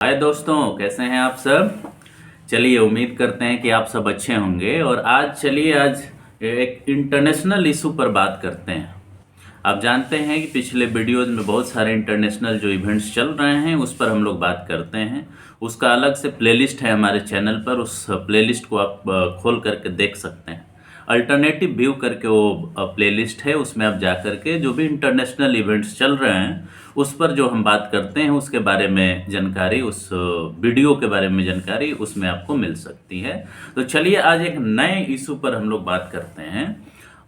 हाय दोस्तों, कैसे हैं आप सब। चलिए, उम्मीद करते हैं कि आप सब अच्छे होंगे। और आज एक इंटरनेशनल इशू पर बात करते हैं। आप जानते हैं कि पिछले वीडियोज में बहुत सारे इंटरनेशनल जो इवेंट्स चल रहे हैं उस पर हम लोग बात करते हैं। उसका अलग से प्लेलिस्ट है हमारे चैनल पर, उस प्लेलिस्ट को आप खोल करके देख सकते हैं। अल्टरनेटिव व्यू करके वो प्लेलिस्ट है, उसमें आप जा करके जो भी इंटरनेशनल इवेंट्स चल रहे हैं उस पर जो हम बात करते हैं उसके बारे में जानकारी, उस वीडियो के बारे में जानकारी उसमें आपको मिल सकती है। तो चलिए, आज एक नए इशू पर हम लोग बात करते हैं।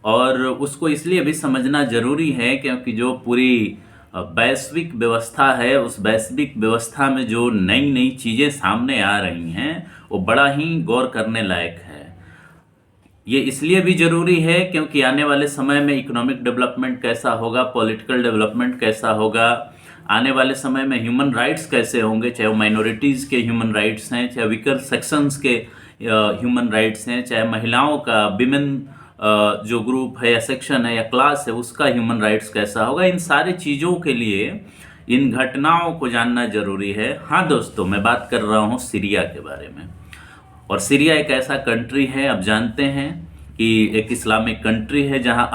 और उसको इसलिए भी समझना जरूरी है क्योंकि जो पूरी वैश्विक व्यवस्था है, उस वैश्विक व्यवस्था में जो नई नई चीज़ें सामने आ रही हैं वो बड़ा ही गौर करने लायक है। ये इसलिए भी ज़रूरी है क्योंकि आने वाले समय में इकोनॉमिक डेवलपमेंट कैसा होगा, पॉलिटिकल डेवलपमेंट कैसा होगा, आने वाले समय में ह्यूमन राइट्स कैसे होंगे, चाहे वो माइनॉरिटीज़ के ह्यूमन राइट्स हैं, चाहे वीकर सेक्शंस के ह्यूमन राइट्स हैं, चाहे महिलाओं का विमेन जो ग्रुप है या सेक्शन है या क्लास है उसका ह्यूमन राइट्स कैसा होगा। इन सारी चीज़ों के लिए इन घटनाओं को जानना जरूरी है। हाँ दोस्तों, मैं बात कर रहा हूँ सीरिया के बारे में। और सीरिया एक ऐसा कंट्री है, आप जानते हैं कि एक इस्लामिक कंट्री है जहां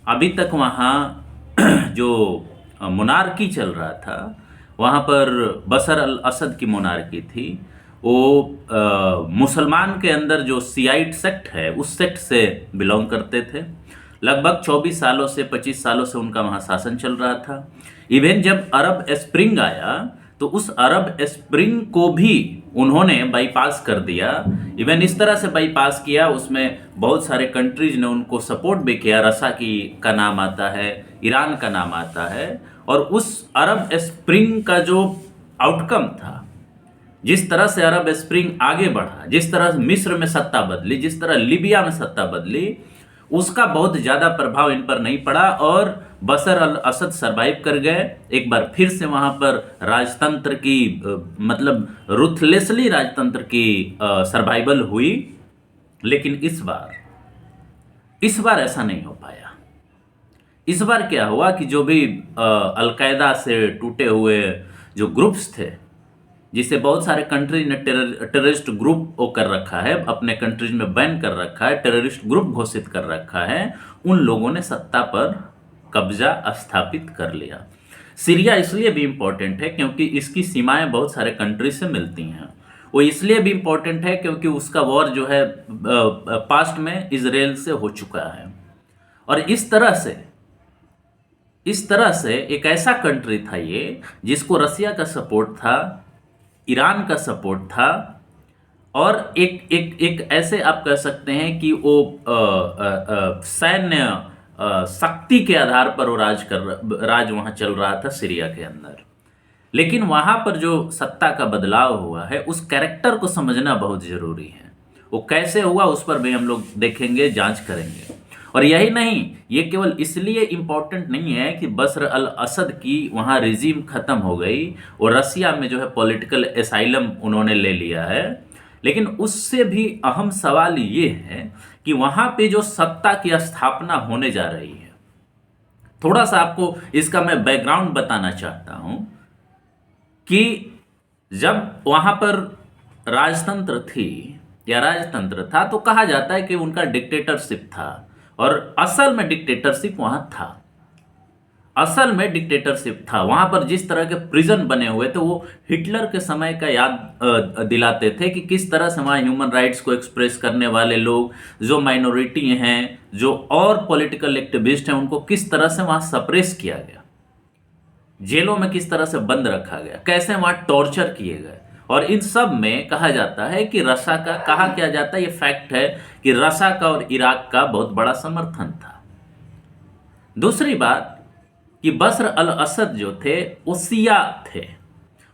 अभी तक वहाँ जो मोनार्की चल रहा था, वहाँ पर बशर अल असद की मोनार्की थी। वो मुसलमान के अंदर जो सियाइट सेक्ट है उस सेक्ट से बिलोंग करते थे। लगभग 24 सालों से 25 सालों से उनका वहाँ शासन चल रहा था। इवन जब अरब स्प्रिंग आया तो उस अरब स्प्रिंग को भी उन्होंने बाईपास कर दिया। इवन इस तरह से बाईपास किया, उसमें बहुत सारे कंट्रीज ने उनको सपोर्ट भी किया। रसा का नाम आता है, ईरान का नाम आता है। और उस अरब स्प्रिंग का जो आउटकम था, जिस तरह से अरब स्प्रिंग आगे बढ़ा, जिस तरह मिस्र में सत्ता बदली, जिस तरह लीबिया में सत्ता बदली, उसका बहुत ज़्यादा प्रभाव इन पर नहीं पड़ा और बशर अल असद सरवाइव कर गए। एक बार फिर से वहाँ पर राजतंत्र की मतलब रुथलेसली राजतंत्र की सर्वाइवल हुई। लेकिन इस बार ऐसा नहीं हो पाया। इस बार क्या हुआ कि जो भी अलकायदा से टूटे हुए जो ग्रुप्स थे, जिसे बहुत सारे कंट्रीज ने टेररिस्ट ग्रुप वो कर रखा है, अपने कंट्रीज में बैन कर रखा है, टेररिस्ट ग्रुप घोषित कर रखा है, उन लोगों ने सत्ता पर कब्जा स्थापित कर लिया। सीरिया इसलिए भी इम्पोर्टेंट है क्योंकि इसकी सीमाएं बहुत सारे कंट्री से मिलती हैं। वो इसलिए भी इम्पोर्टेंट है क्योंकि उसका वॉर जो है पास्ट में इजराइल से हो चुका है। और इस तरह से एक ऐसा कंट्री था ये जिसको रसिया का सपोर्ट था, ईरान का सपोर्ट था। और एक ऐसे आप कह सकते हैं कि वो सैन्य शक्ति के आधार पर वो राज वहाँ चल रहा था सीरिया के अंदर। लेकिन वहाँ पर जो सत्ता का बदलाव हुआ है उस कैरेक्टर को समझना बहुत ज़रूरी है। वो कैसे हुआ उस पर भी हम लोग देखेंगे, जांच करेंगे। और यही नहीं, ये केवल इसलिए इम्पोर्टेंट नहीं है कि बशर अल असद की वहाँ रिजीम ख़त्म हो गई और रसिया में जो है पॉलिटिकल एसाइलम उन्होंने ले लिया है, लेकिन उससे भी अहम सवाल ये है कि वहाँ पे जो सत्ता की स्थापना होने जा रही है। थोड़ा सा आपको इसका मैं बैकग्राउंड बताना चाहता हूँ कि जब वहाँ पर राजतंत्र थी या राजतंत्र था तो कहा जाता है कि उनका डिक्टेटरशिप था। और असल में डिक्टेटरशिप वहाँ था, असल में डिक्टेटरशिप था। वहाँ पर जिस तरह के प्रिजन बने हुए थे वो हिटलर के समय का याद दिलाते थे कि किस तरह से वहाँ ह्यूमन राइट्स को एक्सप्रेस करने वाले लोग, जो माइनॉरिटी हैं, जो और पॉलिटिकल एक्टिविस्ट हैं, उनको किस तरह से वहाँ सप्रेस किया गया, जेलों में किस तरह से बंद रखा गया, कैसे वहाँ टॉर्चर किए गए। और इन सब में कहा जाता है कि रसा का, कहा क्या जाता है, ये फैक्ट है कि रसा का और इराक का बहुत बड़ा समर्थन था। दूसरी बात कि बशर अल असद जो थे वो सिया थे।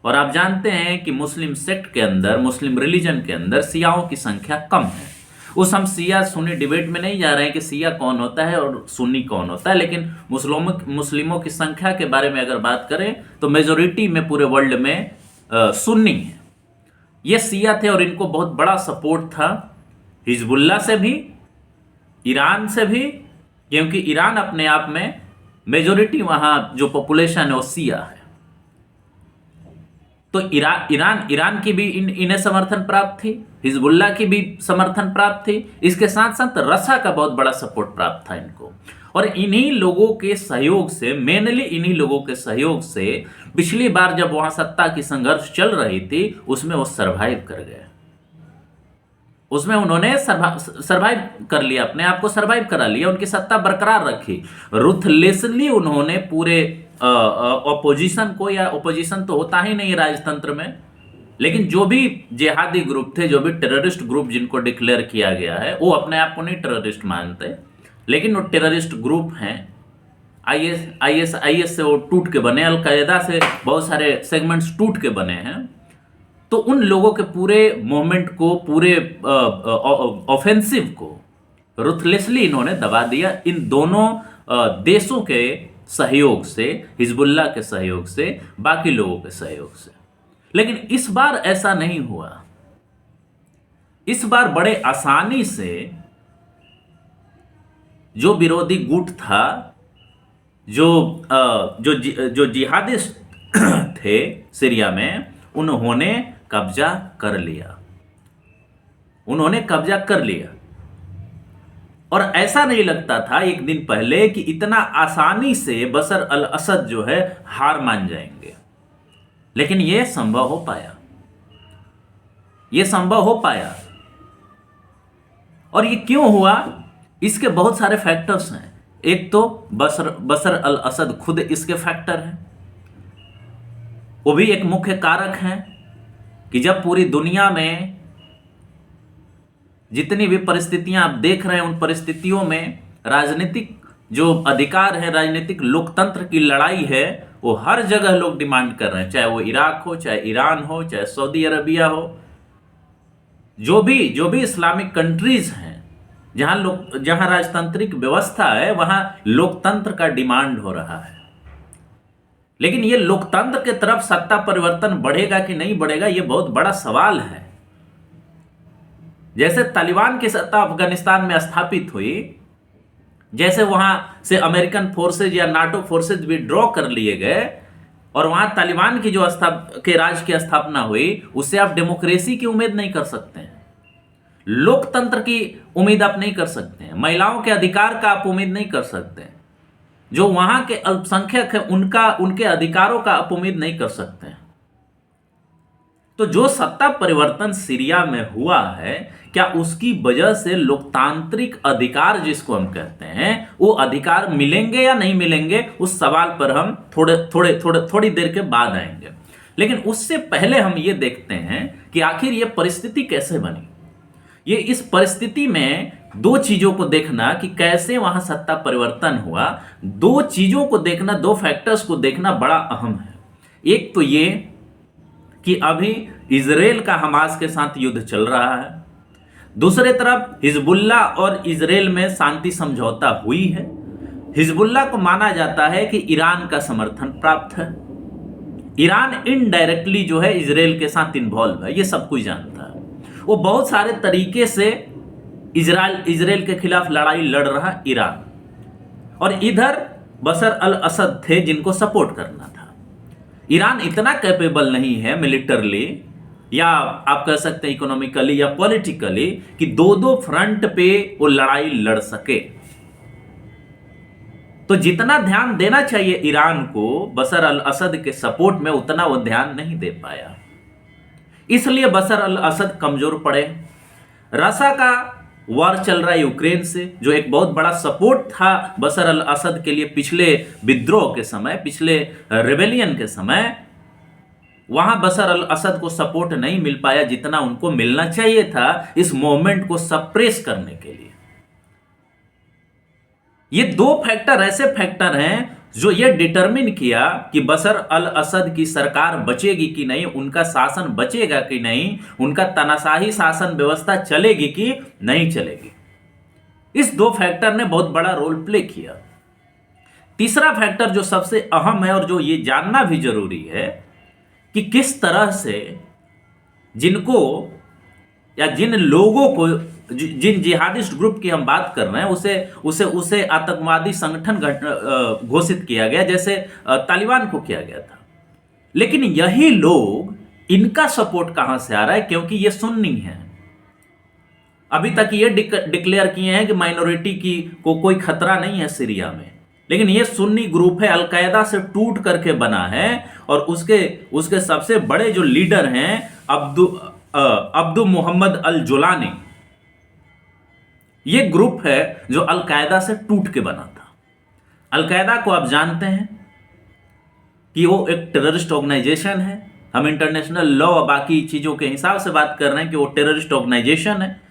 और आप जानते हैं कि मुस्लिम सेक्ट के अंदर, मुस्लिम रिलीजन के अंदर सियाओं की संख्या कम है। उस हम सिया सुन्नी डिबेट में नहीं जा रहे हैं कि सिया कौन होता है और सुन्नी कौन होता है, लेकिन मुस्लिमों की संख्या के बारे में अगर बात करें तो मेजोरिटी में पूरे वर्ल्ड में सुन्नी है। ये सिया थे और इनको बहुत बड़ा सपोर्ट था हिजबुल्ला से भी, ईरान से भी, क्योंकि ईरान अपने आप में मेजोरिटी वहाँ जो पॉपुलेशन है वो सिया है। तो ईरान की भी इन्हें समर्थन प्राप्त थी, हिजबुल्लाह की भी समर्थन प्राप्त थी, इसके साथ साथ रसा का बहुत बड़ा सपोर्ट प्राप्त था इनको। और इन्हीं लोगों के सहयोग से, मेनली इन्हीं लोगों के सहयोग से पिछली बार जब वहां सत्ता की संघर्ष चल रही थी उसमें वो सरवाइव कर गए। उसमें उन्होंने सरवाइव कर लिया, अपने आप को सरवाइव करा लिया, उनकी सत्ता बरकरार रखी। रुथलेसली उन्होंने पूरे ऑपोजिशन को, या ऑपोजिशन तो होता ही नहीं राजतंत्र में, लेकिन जो भी जिहादी ग्रुप थे, जो भी टेररिस्ट ग्रुप जिनको डिक्लेयर किया गया है, वो अपने आप को नहीं टेररिस्ट मानते, लेकिन वो टेररिस्ट ग्रुप हैं। आईएस से वो टूट के बने, अलकायदा से बहुत सारे सेगमेंट्स टूट के बने हैं। तो उन लोगों के पूरे मूवमेंट को, पूरे ऑफेंसिव को रुथलेसली इन्होंने दबा दिया, इन दोनों देशों के सहयोग से, हिजबुल्लाह के सहयोग से, बाकी लोगों के सहयोग से। लेकिन इस बार ऐसा नहीं हुआ। इस बार बड़े आसानी से जो विरोधी गुट था, जो जिहादिस्ट थे सीरिया में, उन्होंने कब्जा कर लिया। उन्होंने कब्जा कर लिया। और ऐसा नहीं लगता था एक दिन पहले कि इतना आसानी से बशर अल असद जो है हार मान जाएंगे, लेकिन यह संभव हो पाया। यह संभव हो पाया। और ये क्यों हुआ? इसके बहुत सारे फैक्टर्स हैं। एक तो बशर अल असद खुद इसके फैक्टर हैं, वो भी एक मुख्य कारक हैं कि जब पूरी दुनिया में जितनी भी परिस्थितियां आप देख रहे हैं, उन परिस्थितियों में राजनीतिक जो अधिकार है, राजनीतिक लोकतंत्र की लड़ाई है, वो हर जगह लोग डिमांड कर रहे हैं, चाहे वो इराक हो, चाहे ईरान हो, चाहे सऊदी अरबिया हो, जो भी इस्लामिक कंट्रीज हैं, जहां राजतांत्रिक व्यवस्था है, वहां लोकतंत्र का डिमांड हो रहा है। लेकिन ये लोकतंत्र के तरफ सत्ता परिवर्तन बढ़ेगा कि नहीं बढ़ेगा, ये बहुत बड़ा सवाल है। जैसे तालिबान की सत्ता अफगानिस्तान में स्थापित हुई, जैसे वहां से अमेरिकन फोर्सेज या नाटो फोर्सेज विड्रॉ कर लिए गए और वहां तालिबान की जो के राज की स्थापना हुई, उससे आप डेमोक्रेसी की उम्मीद नहीं कर सकते हैं, लोकतंत्र की उम्मीद आप नहीं कर सकते हैं, महिलाओं के अधिकार का आप उम्मीद नहीं कर सकते हैं, जो वहां के अल्पसंख्यक है उनके अधिकारों का आप उम्मीद नहीं कर सकते हैं। तो जो सत्ता परिवर्तन सीरिया में हुआ है, क्या उसकी वजह से लोकतांत्रिक अधिकार जिसको हम कहते हैं, वो अधिकार मिलेंगे या नहीं मिलेंगे, उस सवाल पर हम थोड़ी देर के बाद आएंगे। लेकिन उससे पहले हम ये देखते हैं कि आखिर ये परिस्थिति कैसे बनी। ये इस परिस्थिति में दो चीजों को देखना कि कैसे वहां सत्ता परिवर्तन हुआ, दो चीजों को देखना, दो फैक्टर्स को देखना बड़ा अहम है। एक तो ये कि अभी इजराइल का हमास के साथ युद्ध चल रहा है, दूसरे तरफ हिजबुल्लाह और इजराइल में शांति समझौता हुई है। हिजबुल्लाह को माना जाता है कि ईरान का समर्थन प्राप्त है, ईरान इनडायरेक्टली जो है इजराइल के साथ इन्वॉल्व है, ये सब कोई जानता है। वो बहुत सारे तरीके से इजराइल के खिलाफ लड़ाई लड़ रहा ईरान, और इधर बशर अल असद थे जिनको सपोर्ट करना था। ईरान इतना कैपेबल नहीं है मिलिटरली, या आप कह सकते हैं इकोनॉमिकली या पॉलिटिकली, कि दो फ्रंट पे वो लड़ाई लड़ सके। तो जितना ध्यान देना चाहिए ईरान को बशर अल असद के सपोर्ट में, उतना वो ध्यान नहीं दे पाया, इसलिए बशर अल असद कमजोर पड़े। रसा का वार चल रहा है यूक्रेन से, जो एक बहुत बड़ा सपोर्ट था बशर अल असद के लिए पिछले विद्रोह के समय, पिछले रेबेलियन के समय, वहां बशर अल असद को सपोर्ट नहीं मिल पाया जितना उनको मिलना चाहिए था इस मूवमेंट को सप्रेस करने के लिए। ये दो फैक्टर ऐसे फैक्टर हैं जो ये डिटरमिन किया कि बशर अल असद की सरकार बचेगी कि नहीं, उनका शासन बचेगा कि नहीं, उनका तानाशाही शासन व्यवस्था चलेगी कि नहीं चलेगी। इस दो फैक्टर ने बहुत बड़ा रोल प्ले किया। तीसरा फैक्टर जो सबसे अहम है और जो ये जानना भी जरूरी है कि किस तरह से जिनको या जिन लोगों को, जिन जिहादिस्ट ग्रुप की हम बात कर रहे हैं, उसे आतंकवादी संगठन घोषित किया गया, जैसे तालिबान को किया गया था। लेकिन यही लोग इनका सपोर्ट कहां से आ रहा है? क्योंकि ये सुन्नी है। अभी तक ये डिक्लेयर किए हैं कि माइनॉरिटी की को कोई खतरा नहीं है सीरिया में, लेकिन ये सुन्नी ग्रुप है, अलकायदा से टूट करके बना है, और उसके सबसे बड़े जो लीडर हैं अब्दु मोहम्मद अल जुलानी, ये ग्रुप है जो अलकायदा से टूट के बना था। अलकायदा को आप जानते हैं कि वो एक टेररिस्ट ऑर्गेनाइजेशन है। हम इंटरनेशनल लॉ और बाकी चीजों के हिसाब से बात कर रहे हैं कि वो टेररिस्ट ऑर्गेनाइजेशन है।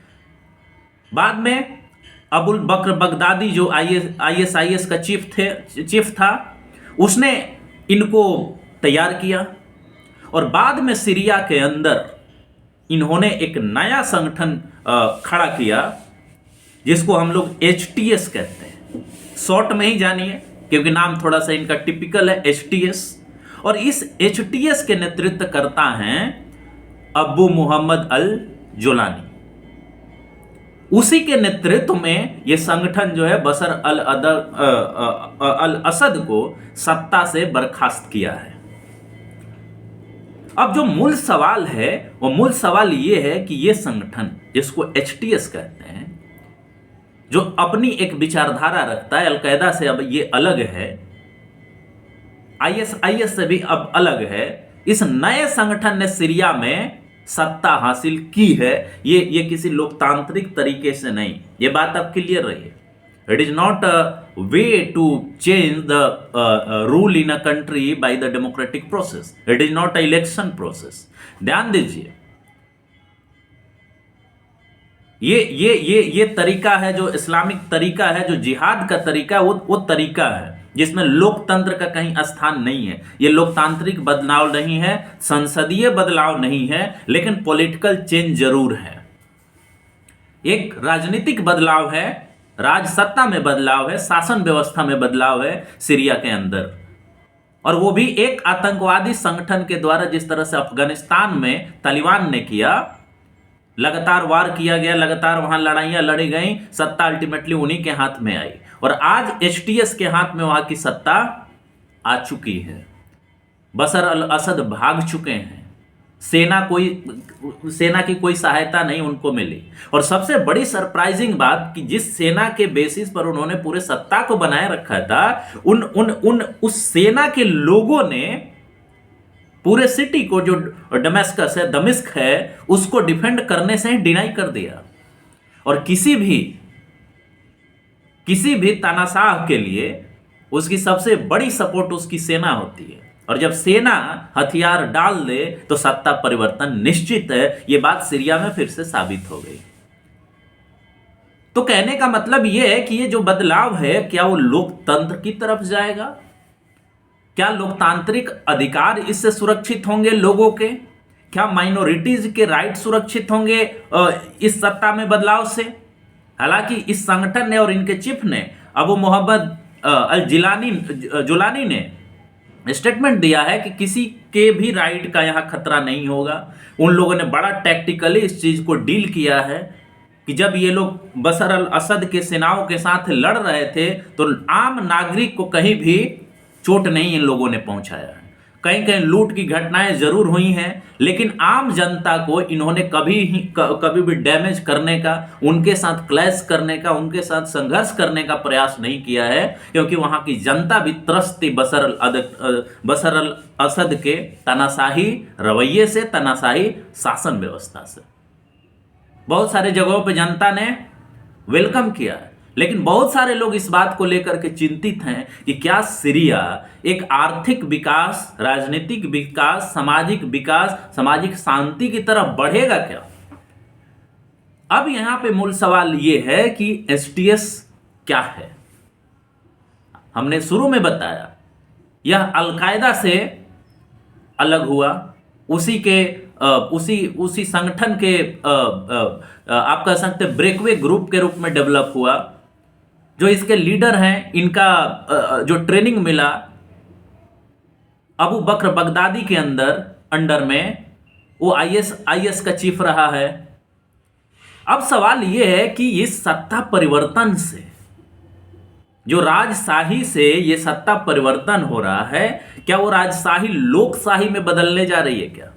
बाद में अबुल बकर बगदादी जो आईएसआईएस का चीफ था, उसने इनको तैयार किया, और बाद में सीरिया के अंदर इन्होंने एक नया संगठन खड़ा किया जिसको हम लोग एचटीएस कहते हैं। शॉर्ट में ही जानिए क्योंकि नाम थोड़ा सा इनका टिपिकल है, एचटीएस। और इस एचटीएस के नेतृत्व करता हैं अब्बू मोहम्मद अल जुलानी। उसी के नेतृत्व में यह संगठन जो है बशर अल असद को सत्ता से बर्खास्त किया है। अब जो मूल सवाल है वो मूल सवाल यह है कि यह संगठन जिसको एचटीएस कहते हैं, जो अपनी एक विचारधारा रखता है, अलकायदा से अब ये अलग है, आईएसआईएस से भी अब अलग है, इस नए संगठन ने सीरिया में सत्ता हासिल की है। ये किसी लोकतांत्रिक तरीके से नहीं, ये बात अब क्लियर रही है। It is not a way to change the rule in a country by the democratic process, it is not a election process. ध्यान दीजिए, ये तरीका है जो इस्लामिक तरीका है, जो जिहाद का तरीका है, वो तरीका है जिसमें लोकतंत्र का कहीं स्थान नहीं है। ये लोकतांत्रिक बदलाव नहीं है, संसदीय बदलाव नहीं है, लेकिन पॉलिटिकल चेंज जरूर है। एक राजनीतिक बदलाव है, राजसत्ता में बदलाव है, शासन व्यवस्था में बदलाव है सीरिया के अंदर, और वो भी एक आतंकवादी संगठन के द्वारा। जिस तरह से अफगानिस्तान में तालिबान ने किया, लगातार वार किया गया, लगातार वहां लड़ाइयां लड़ी गई, सत्ता अल्टीमेटली उन्हीं के हाथ में आई, और आज एचटीएस के हाथ में वहां की सत्ता आ चुकी है। बशर अल असद भाग चुके हैं, सेना की कोई सहायता नहीं उनको मिली। और सबसे बड़ी सरप्राइजिंग बात कि जिस सेना के बेसिस पर उन्होंने पूरे सत्ता को बनाए रखा था, उस सेना के लोगों ने पूरे सिटी को, जो दमिश्क है, उसको डिफेंड करने से डिनाई कर दिया। और किसी भी तानाशाह के लिए उसकी सबसे बड़ी सपोर्ट उसकी सेना होती है, और जब सेना हथियार डाल दे तो सत्ता परिवर्तन निश्चित है। यह बात सीरिया में फिर से साबित हो गई। तो कहने का मतलब यह है कि ये जो बदलाव है, क्या वो लोकतंत्र की तरफ जाएगा? क्या लोकतांत्रिक अधिकार इससे सुरक्षित होंगे लोगों के? क्या माइनॉरिटीज के राइट सुरक्षित होंगे इस सत्ता में बदलाव से? हालांकि इस संगठन ने और इनके चीफ ने, अबू मोहम्मद अल जुलानी ने स्टेटमेंट दिया है कि किसी के भी राइट का यहां खतरा नहीं होगा। उन लोगों ने बड़ा टैक्टिकली इस चीज को डील किया है कि जब ये लोग बशर अल असद के सेनाओं के साथ लड़ रहे थे तो आम नागरिक को कहीं भी चोट नहीं इन लोगों ने पहुंचाया है। कहीं कहीं लूट की घटनाएं जरूर हुई हैं, लेकिन आम जनता को इन्होंने कभी भी डैमेज करने का, उनके साथ क्लैश करने का, उनके साथ संघर्ष करने का प्रयास नहीं किया है, क्योंकि वहां की जनता भी त्रस्त थी बशर अल असद के तानाशाही रवैये से, तानाशाही शासन व्यवस्था से। बहुत सारे जगहों पर जनता ने वेलकम किया है, लेकिन बहुत सारे लोग इस बात को लेकर के चिंतित हैं कि क्या सीरिया एक आर्थिक विकास, राजनीतिक विकास, सामाजिक शांति की तरफ बढ़ेगा क्या? अब यहां पे मूल सवाल यह है कि एचटीएस क्या है। हमने शुरू में बताया यह अलकायदा से अलग हुआ, उसी संगठन के आप कह सकते ब्रेकवे ग्रुप के रूप में डेवलप हुआ। जो इसके लीडर हैं, इनका जो ट्रेनिंग मिला अबू बकर बगदादी के अंडर में, वो आईएस का चीफ रहा है। अब सवाल यह है कि इस सत्ता परिवर्तन से, जो राजशाही से ये सत्ता परिवर्तन हो रहा है, क्या वो राजशाही लोकशाही में बदलने जा रही है क्या?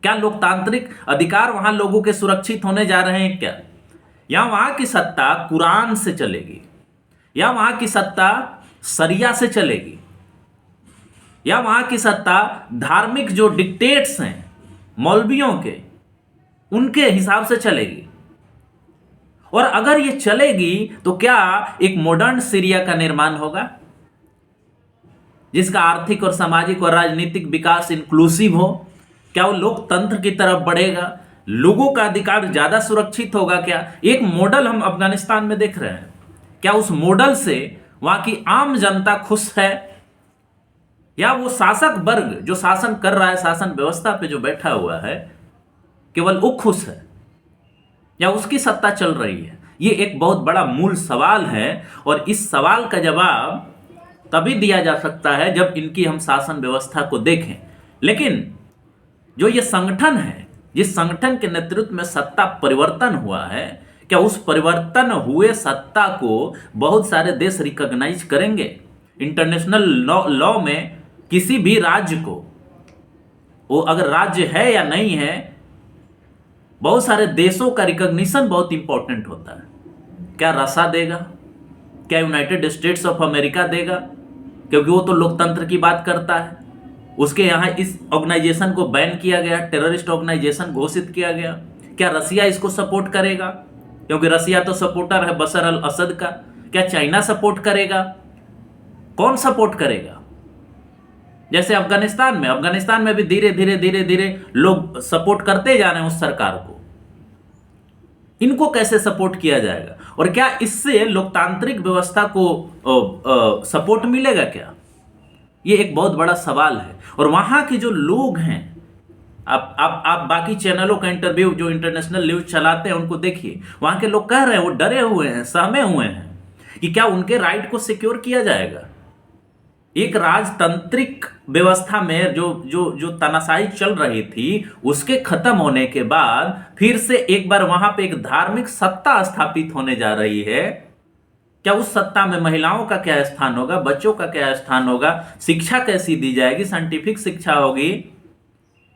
क्या लोकतांत्रिक अधिकार वहां लोगों के सुरक्षित होने जा रहे हैं क्या? या वहां की सत्ता कुरान से चलेगी, या वहां की सत्ता शरिया से चलेगी, या वहां की सत्ता धार्मिक जो डिक्टेट्स हैं मौलवियों के, उनके हिसाब से चलेगी? और अगर ये चलेगी तो क्या एक मॉडर्न सीरिया का निर्माण होगा जिसका आर्थिक और सामाजिक और राजनीतिक विकास इंक्लूसिव हो? क्या वो लोकतंत्र की तरफ बढ़ेगा? लोगों का अधिकार ज्यादा सुरक्षित होगा क्या? एक मॉडल हम अफगानिस्तान में देख रहे हैं। क्या उस मॉडल से वहां की आम जनता खुश है, या वो शासक वर्ग जो शासन कर रहा है, शासन व्यवस्था पे जो बैठा हुआ है, केवल वो खुश है, या उसकी सत्ता चल रही है? ये एक बहुत बड़ा मूल सवाल है, और इस सवाल का जवाब तभी दिया जा सकता है जब इनकी हम शासन व्यवस्था को देखें। लेकिन जो ये संगठन है, जिस संगठन के नेतृत्व में सत्ता परिवर्तन हुआ है, क्या उस परिवर्तन हुए सत्ता को बहुत सारे देश रिकॉग्नाइज करेंगे? इंटरनेशनल लॉ में किसी भी राज्य को, वो अगर राज्य है या नहीं है, बहुत सारे देशों का रिकॉग्निशन बहुत इंपॉर्टेंट होता है। क्या रसा देगा? क्या यूनाइटेड स्टेट्स ऑफ अमेरिका देगा? क्योंकि वो तो लोकतंत्र की बात करता है। उसके यहाँ इस ऑर्गेनाइजेशन को बैन किया गया, टेररिस्ट ऑर्गेनाइजेशन घोषित किया गया। क्या रसिया इसको सपोर्ट करेगा? क्योंकि रसिया तो सपोर्टर है बशर अल असद का। क्या चाइना सपोर्ट करेगा? कौन सपोर्ट करेगा? जैसे अफगानिस्तान में भी धीरे धीरे लोग सपोर्ट करते जा रहे हैं उस सरकार को। इनको कैसे सपोर्ट किया जाएगा? और क्या इससे लोकतांत्रिक व्यवस्था को सपोर्ट मिलेगा क्या? ये एक बहुत बड़ा सवाल है। और वहां के जो लोग हैं, आप बाकी चैनलों का इंटरव्यू, जो इंटरनेशनल न्यूज चलाते हैं, उनको देखिए। वहां के लोग कह रहे हैं, वो डरे हुए हैं, सहमे हुए हैं कि क्या उनके राइट को सिक्योर किया जाएगा। एक राजतांत्रिक व्यवस्था में जो तानाशाही चल रही थी, उसके खत्म होने के बाद फिर से एक बार वहां पे एक धार्मिक सत्ता स्थापित होने जा रही है। क्या उस सत्ता में महिलाओं का क्या स्थान होगा, बच्चों का क्या स्थान होगा, शिक्षा कैसी दी जाएगी, साइंटिफिक शिक्षा होगी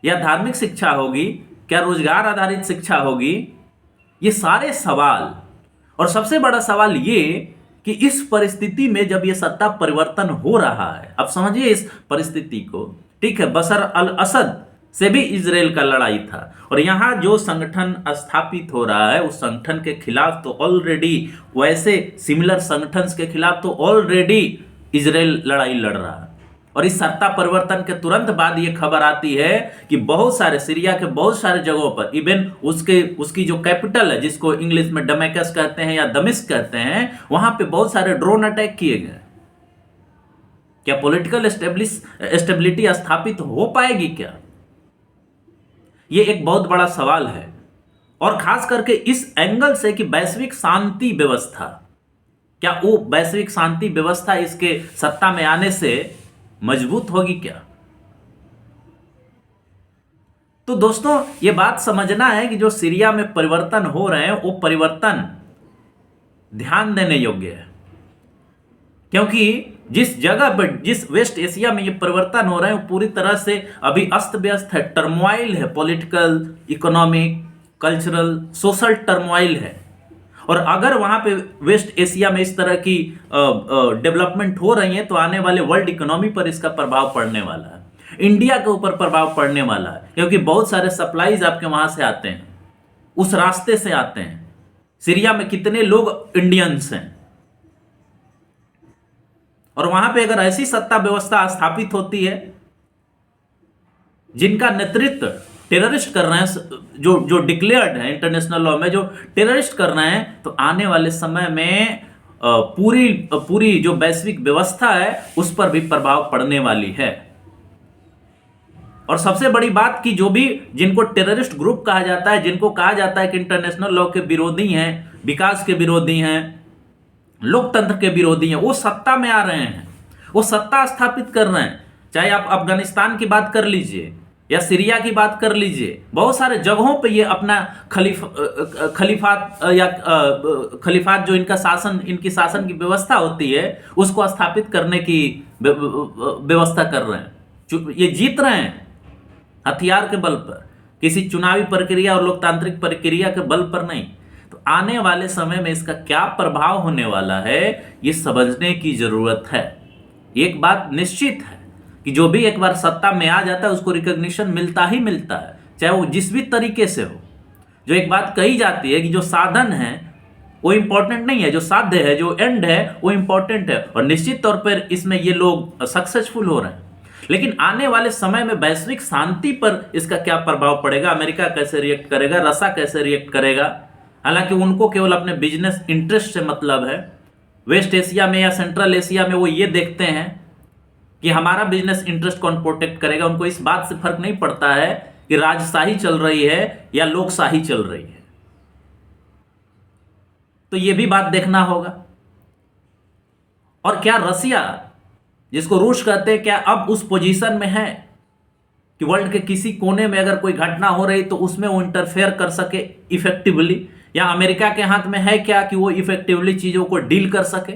या धार्मिक शिक्षा होगी, क्या रोजगार आधारित शिक्षा होगी? ये सारे सवाल। और सबसे बड़ा सवाल ये कि इस परिस्थिति में जब ये सत्ता परिवर्तन हो रहा है, अब समझिए इस परिस्थिति को, ठीक है, बशर अल असद से भी इजराइल का लड़ाई था, और यहां जो संगठन स्थापित हो रहा है उस संगठन के खिलाफ तो ऑलरेडी, वैसे सिमिलर संगठन के खिलाफ तो ऑलरेडी इजराइल लड़ाई लड़ रहा है। और इस सत्ता परिवर्तन के तुरंत बाद ये खबर आती है कि बहुत सारे सीरिया के बहुत सारे जगहों पर, इवन उसकी जो कैपिटल है, जिसको इंग्लिश में डमैकस कहते हैं या दमिश्क कहते हैं, वहां पे बहुत सारे ड्रोन अटैक किए गए। क्या पॉलिटिकल स्टेबिलिटी स्थापित हो पाएगी क्या? ये एक बहुत बड़ा सवाल है। और खास करके इस एंगल से कि वैश्विक शांति व्यवस्था, क्या वो वैश्विक शांति व्यवस्था इसके सत्ता में आने से मजबूत होगी क्या? तो दोस्तों, ये बात समझना है कि जो सीरिया में परिवर्तन हो रहे हैं, वो परिवर्तन ध्यान देने योग्य है। क्योंकि जिस जगह पर, जिस वेस्ट एशिया में ये परिवर्तन हो रहे हैं, वो पूरी तरह से अभी अस्त व्यस्त है, टर्मोइल है, political, economic, cultural, social turmoil है। और अगर वहां पे वेस्ट एशिया में इस तरह की डेवलपमेंट हो रही है, तो आने वाले वर्ल्ड इकोनॉमी पर इसका प्रभाव पड़ने वाला है, इंडिया के ऊपर प्रभाव पड़ने वाला है। क्योंकि बहुत सारे सप्लाईज आपके वहां से आते हैं, उस रास्ते से आते हैं। सीरिया में कितने लोग इंडियंस हैं, और वहां पे अगर ऐसी सत्ता व्यवस्था स्थापित होती है जिनका नेतृत्व टेररिस्ट कर रहे हैं, जो डिक्लेयर्ड है इंटरनेशनल लॉ में, जो टेररिस्ट कर रहे हैं, तो आने वाले समय में पूरी जो वैश्विक व्यवस्था है उस पर भी प्रभाव पड़ने वाली है। और सबसे बड़ी बात कि जो भी, जिनको टेररिस्ट ग्रुप कहा जाता है, जिनको कहा जाता है कि इंटरनेशनल लॉ के विरोधी हैं, विकास के विरोधी हैं, लोकतंत्र के विरोधी हैं, वो सत्ता में आ रहे हैं, वो सत्ता स्थापित कर रहे हैं। चाहे आप अफगानिस्तान की बात कर लीजिए या सीरिया की बात कर लीजिए, बहुत सारे जगहों पे ये अपना खलीफात जो इनका शासन, इनकी शासन की व्यवस्था होती है, उसको स्थापित करने की व्यवस्था कर रहे हैं। ये जीत रहे हैं हथियार के बल पर, किसी चुनावी प्रक्रिया और लोकतांत्रिक प्रक्रिया के बल पर नहीं। तो आने वाले समय में इसका क्या प्रभाव होने वाला है, ये समझने की जरूरत है। एक बात निश्चित है कि जो भी एक बार सत्ता में आ जाता है उसको रिकॉग्निशन मिलता ही मिलता है, चाहे वो जिस भी तरीके से हो। जो एक बात कही जाती है कि जो साधन है वो इंपॉर्टेंट नहीं है, जो साध्य है, जो एंड है वो इंपॉर्टेंट है, और निश्चित तौर पर इसमें ये लोग सक्सेसफुल हो रहे हैं। लेकिन आने वाले समय में वैश्विक शांति पर इसका क्या प्रभाव पड़ेगा, अमेरिका कैसे रिएक्ट करेगा, रशिया कैसे रिएक्ट करेगा। हालांकि उनको केवल अपने बिजनेस इंटरेस्ट से मतलब है। वेस्ट एशिया में या सेंट्रल एशिया में वो ये देखते हैं कि हमारा बिजनेस इंटरेस्ट कौन प्रोटेक्ट करेगा। उनको इस बात से फर्क नहीं पड़ता है कि राजशाही चल रही है या लोकशाही चल रही है। तो ये भी बात देखना होगा। और क्या रसिया, जिसको रूस कहते हैं, क्या अब उस पोजीशन में है कि वर्ल्ड के किसी कोने में अगर कोई घटना हो रही तो उसमें वो इंटरफेयर कर सके इफेक्टिवली, या अमेरिका के हाथ में है क्या कि वो इफेक्टिवली चीजों को डील कर सके?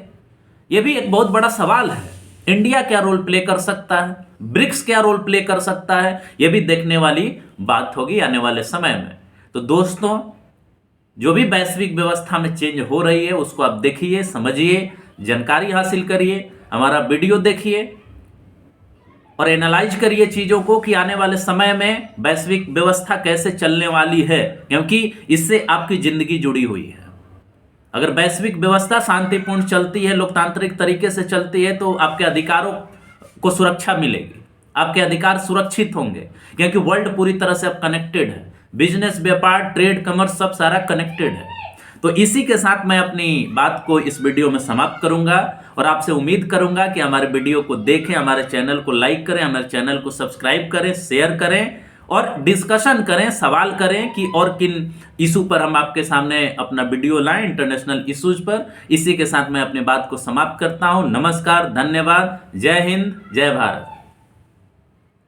ये भी एक बहुत बड़ा सवाल है। इंडिया क्या रोल प्ले कर सकता है, ब्रिक्स क्या रोल प्ले कर सकता है, ये भी देखने वाली बात होगी आने वाले समय में। तो दोस्तों, जो भी वैश्विक व्यवस्था में चेंज हो रही है उसको आप देखिए, समझिए, जानकारी हासिल करिए, हमारा वीडियो देखिए और एनालाइज करिए चीजों को कि आने वाले समय में वैश्विक व्यवस्था कैसे चलने वाली है, क्योंकि इससे आपकी जिंदगी जुड़ी हुई है। अगर वैश्विक व्यवस्था शांतिपूर्ण चलती है, लोकतांत्रिक तरीके से चलती है, तो आपके अधिकारों को सुरक्षा मिलेगी, आपके अधिकार सुरक्षित होंगे, क्योंकि वर्ल्ड पूरी तरह से अब कनेक्टेड है। बिजनेस, व्यापार, ट्रेड, कॉमर्स सब सारा कनेक्टेड है। तो इसी के साथ मैं अपनी बात को इस वीडियो में समाप्त करूंगा और आपसे उम्मीद करूंगा कि हमारे वीडियो को देखें, हमारे चैनल को लाइक करें, हमारे चैनल को सब्सक्राइब करें, शेयर करें और डिस्कशन करें, सवाल करें कि और किन इशू पर हम आपके सामने अपना वीडियो लाएं, इंटरनेशनल इश्यूज पर। इसी के साथ मैं अपनी बात को समाप्त करता हूं। नमस्कार, धन्यवाद, जय हिंद, जय भारत।